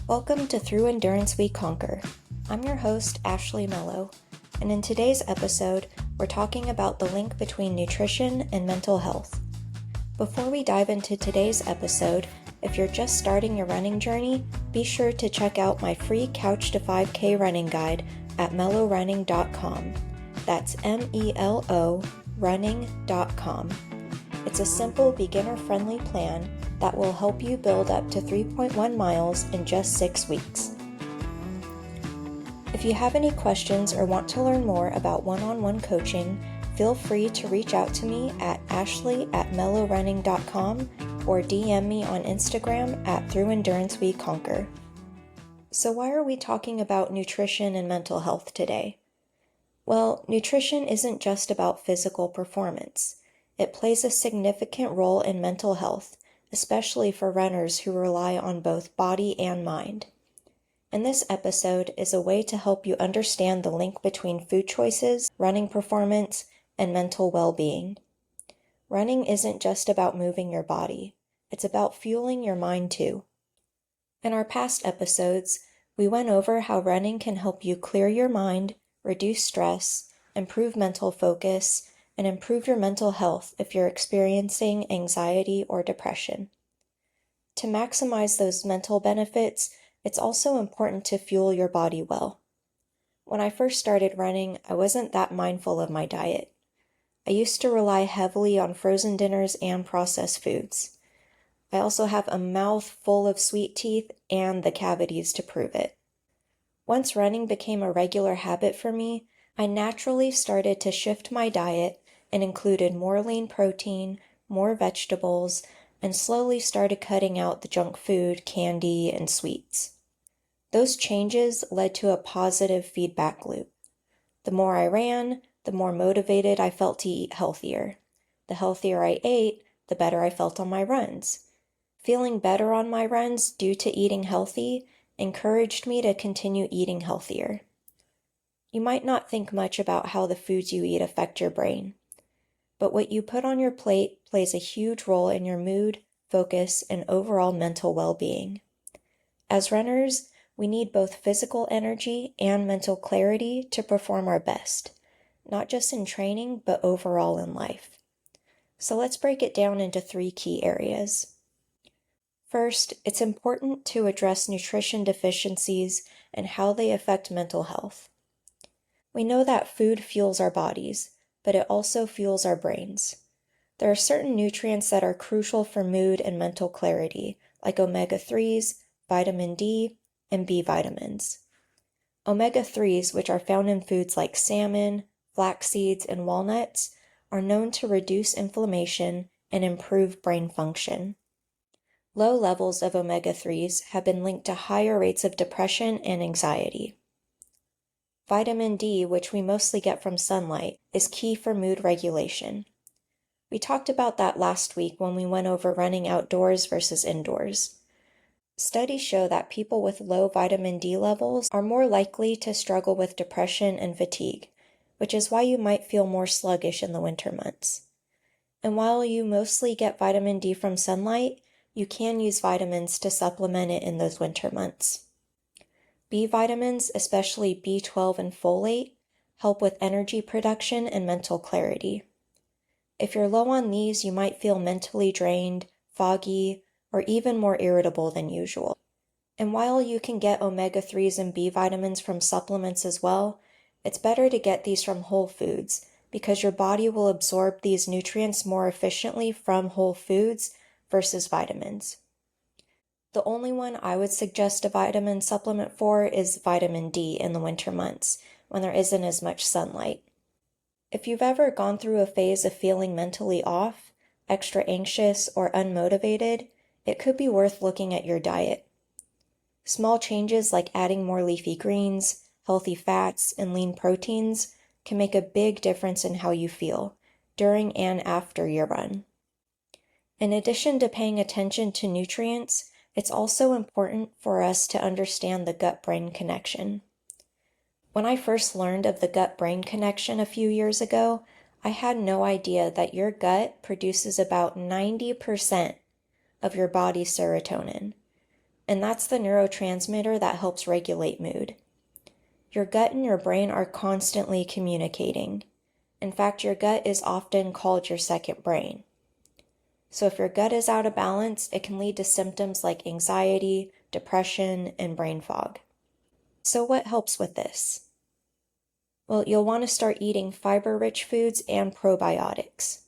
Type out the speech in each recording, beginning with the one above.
Welcome to Through Endurance We Conquer. I'm your host, Ashley Mello, and in today's episode, we're talking about the link between nutrition and mental health. Before we dive into today's episode, if you're just starting your running journey, be sure to check out my free Couch to 5K running guide at mellorunning.com. That's MELO running.com. It's a simple, beginner-friendly plan that will help you build up to 3.1 miles in just 6 weeks. If you have any questions or want to learn more about one-on-one coaching, feel free to reach out to me at ashley@mellorunning.com or DM me on Instagram at throughenduranceweconquer. So why are we talking about nutrition and mental health today? Well, nutrition isn't just about physical performance. It plays a significant role in mental health, especially for runners who rely on both body and mind. And this episode is a way to help you understand the link between food choices, running performance, and mental well-being. Running isn't just about moving your body. It's about fueling your mind too. In our past episodes, we went over how running can help you clear your mind, reduce stress, improve mental focus, and improve your mental health if you're experiencing anxiety or depression. To maximize those mental benefits, it's also important to fuel your body well. When I first started running, I wasn't that mindful of my diet. I used to rely heavily on frozen dinners and processed foods. I also have a mouth full of sweet teeth and the cavities to prove it. Once running became a regular habit for me, I naturally started to shift my diet and included more lean protein, more vegetables, and slowly started cutting out the junk food, candy, and sweets. Those changes led to a positive feedback loop. The more I ran, the more motivated I felt to eat healthier. The healthier I ate, the better I felt on my runs. Feeling better on my runs due to eating healthy encouraged me to continue eating healthier. You might not think much about how the foods you eat affect your brain, but what you put on your plate plays a huge role in your mood, focus, and overall mental well-being. As runners, we need both physical energy and mental clarity to perform our best, not just in training, but overall in life. So let's break it down into 3 key areas. First, it's important to address nutrition deficiencies and how they affect mental health. We know that food fuels our bodies, but it also fuels our brains. There are certain nutrients that are crucial for mood and mental clarity, like omega-3s, vitamin D, and B vitamins. Omega-3s, which are found in foods like salmon, flax seeds, and walnuts, are known to reduce inflammation and improve brain function. Low levels of omega-3s have been linked to higher rates of depression and anxiety. Vitamin D, which we mostly get from sunlight, is key for mood regulation. We talked about that last week when we went over running outdoors versus indoors. Studies show that people with low vitamin D levels are more likely to struggle with depression and fatigue, which is why you might feel more sluggish in the winter months. And while you mostly get vitamin D from sunlight, you can use vitamins to supplement it in those winter months. B vitamins, especially B12 and folate, help with energy production and mental clarity. If you're low on these, you might feel mentally drained, foggy, or even more irritable than usual. And while you can get omega-3s and B vitamins from supplements as well, it's better to get these from whole foods because your body will absorb these nutrients more efficiently from whole foods versus vitamins. The only one I would suggest a vitamin supplement for is vitamin D in the winter months, when there isn't as much sunlight. If you've ever gone through a phase of feeling mentally off, extra anxious, or unmotivated, it could be worth looking at your diet. Small changes like adding more leafy greens, healthy fats, and lean proteins can make a big difference in how you feel during and after your run. In addition to paying attention to nutrients, it's also important for us to understand the gut-brain connection. When I first learned of the gut-brain connection a few years ago, I had no idea that your gut produces about 90% of your body's serotonin. and that's the neurotransmitter that helps regulate mood. Your gut and your brain are constantly communicating. In fact, your gut is often called your second brain. So if your gut is out of balance, it can lead to symptoms like anxiety, depression, and brain fog. So what helps with this? Well, you'll want to start eating fiber-rich foods and probiotics.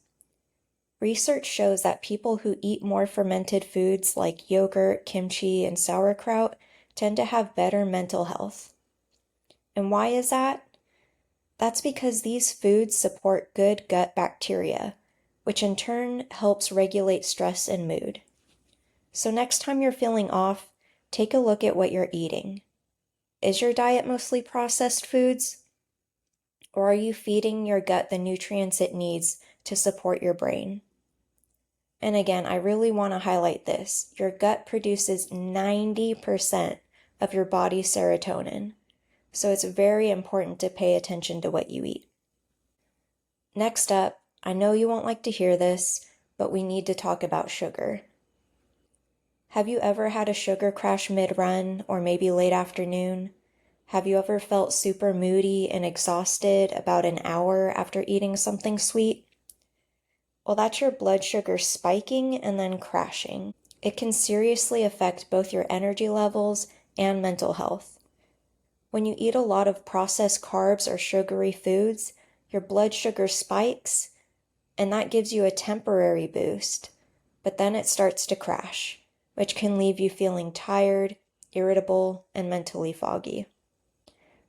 Research shows that people who eat more fermented foods like yogurt, kimchi, and sauerkraut tend to have better mental health. And why is that? That's because these foods support good gut bacteria, which in turn helps regulate stress and mood. So next time you're feeling off, take a look at what you're eating. Is your diet mostly processed foods? Or are you feeding your gut the nutrients it needs to support your brain? And again, I really want to highlight this. Your gut produces 90% of your body's serotonin, so it's very important to pay attention to what you eat. Next up, I know you won't like to hear this, but we need to talk about sugar. Have you ever had a sugar crash mid-run or maybe late afternoon? Have you ever felt super moody and exhausted about an hour after eating something sweet? Well, that's your blood sugar spiking and then crashing. It can seriously affect both your energy levels and mental health. When you eat a lot of processed carbs or sugary foods, your blood sugar spikes, and that gives you a temporary boost, but then it starts to crash, which can leave you feeling tired, irritable, and mentally foggy.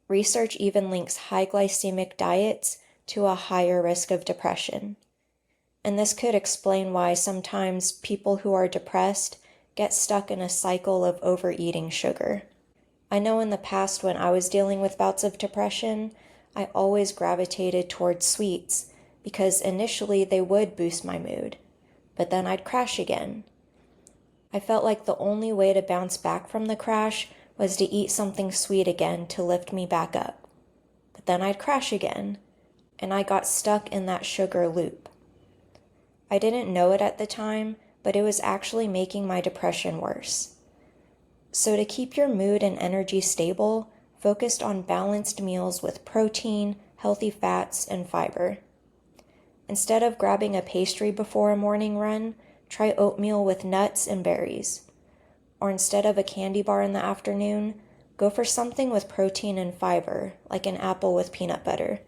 Research even links high glycemic diets to a higher risk of depression. And this could explain why sometimes people who are depressed get stuck in a cycle of overeating sugar. I know in the past when I was dealing with bouts of depression, I always gravitated towards sweets because initially they would boost my mood, but then I'd crash again. I felt like the only way to bounce back from the crash was to eat something sweet again to lift me back up. But then I'd crash again, and I got stuck in that sugar loop. I didn't know it at the time, but it was actually making my depression worse. So to keep your mood and energy stable, focus on balanced meals with protein, healthy fats, and fiber. Instead of grabbing a pastry before a morning run, try oatmeal with nuts and berries. Or instead of a candy bar in the afternoon, go for something with protein and fiber, like an apple with peanut butter.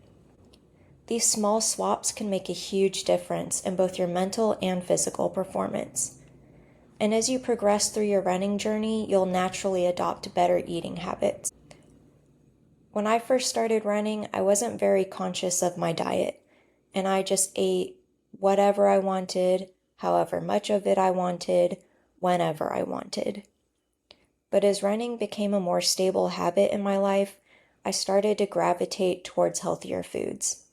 These small swaps can make a huge difference in both your mental and physical performance. And as you progress through your running journey, you'll naturally adopt better eating habits. When I first started running, I wasn't very conscious of my diet, and I just ate whatever I wanted, however much of it I wanted, whenever I wanted. But as running became a more stable habit in my life, I started to gravitate towards healthier foods.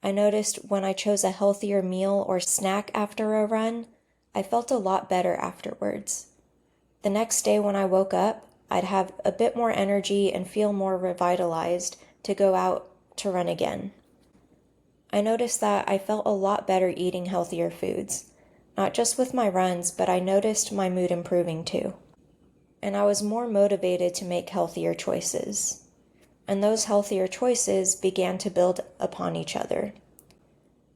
I noticed when I chose a healthier meal or snack after a run, I felt a lot better afterwards. The next day when I woke up, I'd have a bit more energy and feel more revitalized to go out to run again. I noticed that I felt a lot better eating healthier foods, not just with my runs, but I noticed my mood improving too. And I was more motivated to make healthier choices. And those healthier choices began to build upon each other.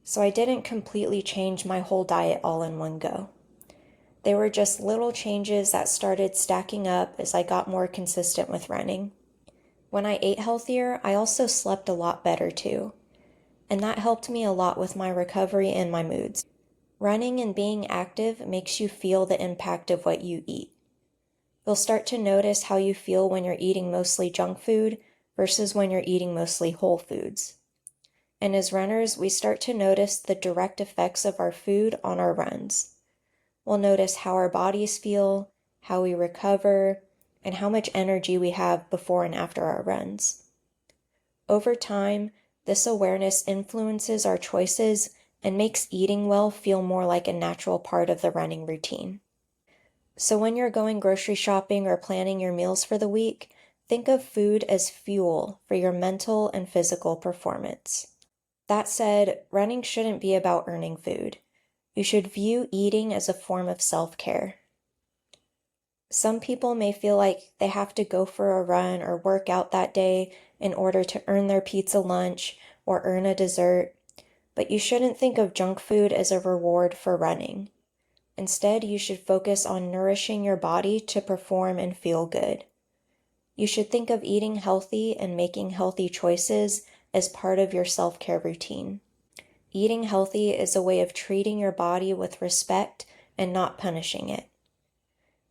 So I didn't completely change my whole diet all in one go. They were just little changes that started stacking up as I got more consistent with running. When I ate healthier, I also slept a lot better too. And that helped me a lot with my recovery and my moods. Running and being active makes you feel the impact of what you eat. You'll start to notice how you feel when you're eating mostly junk food versus when you're eating mostly whole foods. And as runners, we start to notice the direct effects of our food on our runs. We'll notice how our bodies feel, how we recover, and how much energy we have before and after our runs. Over time, this awareness influences our choices and makes eating well feel more like a natural part of the running routine. So when you're going grocery shopping or planning your meals for the week, think of food as fuel for your mental and physical performance. That said, running shouldn't be about earning food. You should view eating as a form of self-care. Some people may feel like they have to go for a run or work out that day in order to earn their pizza lunch or earn a dessert, but you shouldn't think of junk food as a reward for running. Instead, you should focus on nourishing your body to perform and feel good. You should think of eating healthy and making healthy choices as part of your self-care routine. Eating healthy is a way of treating your body with respect and not punishing it.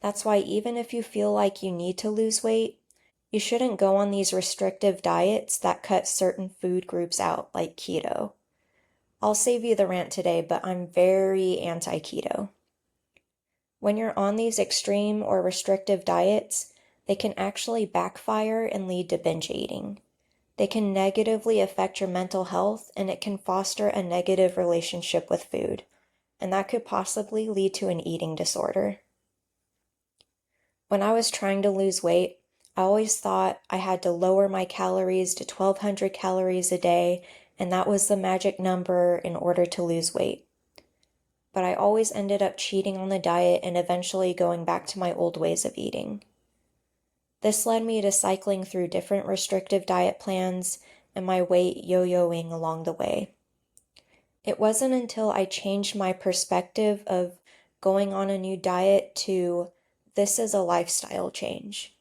That's why even if you feel like you need to lose weight, you shouldn't go on these restrictive diets that cut certain food groups out, like keto. I'll save you the rant today, but I'm very anti-keto. When you're on these extreme or restrictive diets, they can actually backfire and lead to binge eating. They can negatively affect your mental health, and it can foster a negative relationship with food, and that could possibly lead to an eating disorder. When I was trying to lose weight, I always thought I had to lower my calories to 1,200 calories a day, and that was the magic number in order to lose weight. But I always ended up cheating on the diet and eventually going back to my old ways of eating. This led me to cycling through different restrictive diet plans and my weight yo-yoing along the way. It wasn't until I changed my perspective of going on a new diet to this is a lifestyle change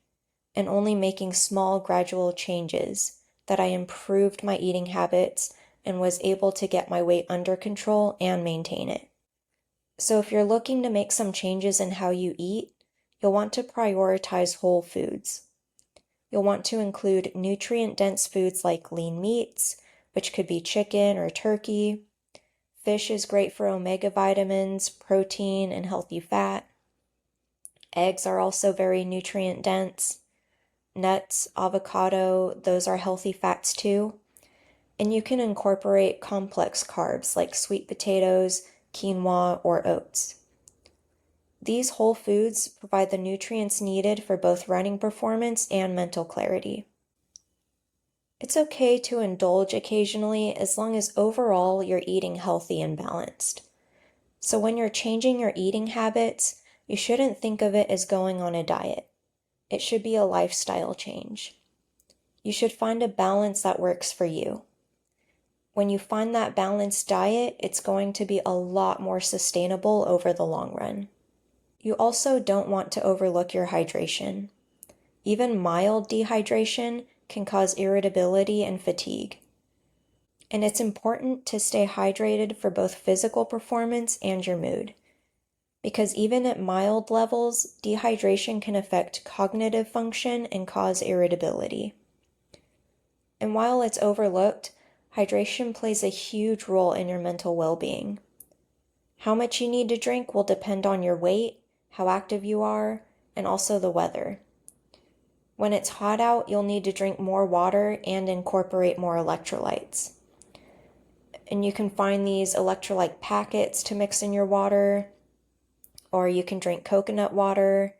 and only making small gradual changes that I improved my eating habits and was able to get my weight under control and maintain it. So if you're looking to make some changes in how you eat, you'll want to prioritize whole foods. You'll want to include nutrient-dense foods like lean meats, which could be chicken or turkey. Fish is great for omega vitamins, protein, and healthy fat. Eggs are also very nutrient-dense. Nuts, avocado, those are healthy fats too. And you can incorporate complex carbs like sweet potatoes, quinoa, or oats. These whole foods provide the nutrients needed for both running performance and mental clarity. It's okay to indulge occasionally as long as overall you're eating healthy and balanced. So when you're changing your eating habits, you shouldn't think of it as going on a diet. It should be a lifestyle change. You should find a balance that works for you. When you find that balanced diet, it's going to be a lot more sustainable over the long run. You also don't want to overlook your hydration. Even mild dehydration can cause irritability and fatigue. And it's important to stay hydrated for both physical performance and your mood. Because even at mild levels, dehydration can affect cognitive function and cause irritability. And while it's overlooked, hydration plays a huge role in your mental well-being. How much you need to drink will depend on your weight, how active you are, and also the weather. When it's hot out, you'll need to drink more water and incorporate more electrolytes. And you can find these electrolyte packets to mix in your water, or you can drink coconut water.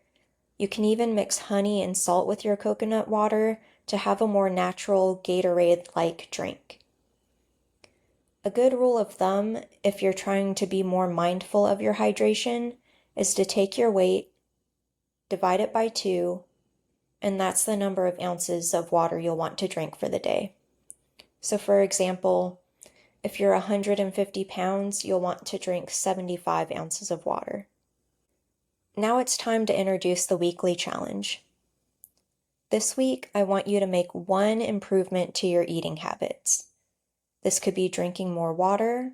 You can even mix honey and salt with your coconut water to have a more natural Gatorade-like drink. A good rule of thumb, if you're trying to be more mindful of your hydration, is to take your weight, divide it by 2, and that's the number of ounces of water you'll want to drink for the day. So for example, if you're 150 pounds, you'll want to drink 75 ounces of water. Now it's time to introduce the weekly challenge. This week, I want you to make one improvement to your eating habits. This could be drinking more water.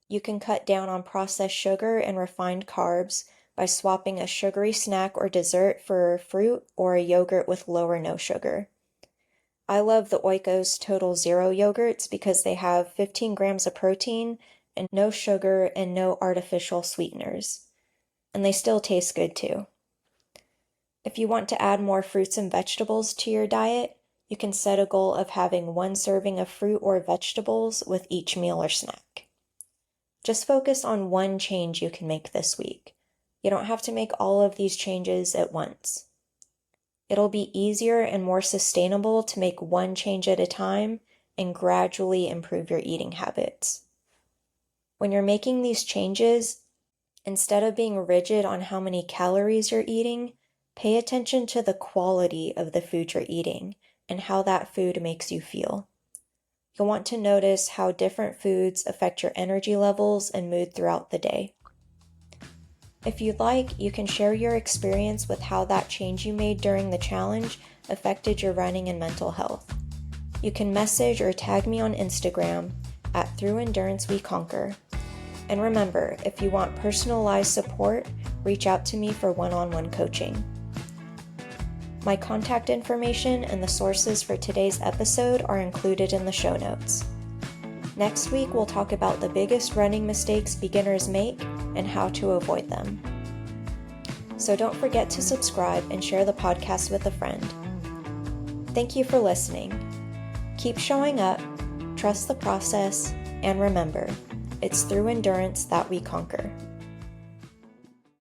You can cut down on processed sugar and refined carbs by swapping a sugary snack or dessert for fruit or a yogurt with low or no sugar. I love the Oikos Total Zero yogurts because they have 15 grams of protein and no sugar and no artificial sweeteners. And they still taste good too. If you want to add more fruits and vegetables to your diet, you can set a goal of having 1 serving of fruit or vegetables with each meal or snack. Just focus on one change you can make this week. You don't have to make all of these changes at once. It'll be easier and more sustainable to make one change at a time and gradually improve your eating habits. When you're making these changes, instead of being rigid on how many calories you're eating, Pay attention to the quality of the food you're eating and how that food makes you feel. You'll want to notice how different foods affect your energy levels and mood throughout the day. If you'd like, you can share your experience with how that change you made during the challenge affected your running and mental health. You can message or tag me on Instagram at Through Endurance We Conquer. And remember, if you want personalized support, reach out to me for one-on-one coaching. My contact information and the sources for today's episode are included in the show notes. Next week, we'll talk about the biggest running mistakes beginners make and how to avoid them. So don't forget to subscribe and share the podcast with a friend. Thank you for listening. Keep showing up, trust the process, and remember, it's through endurance that we conquer.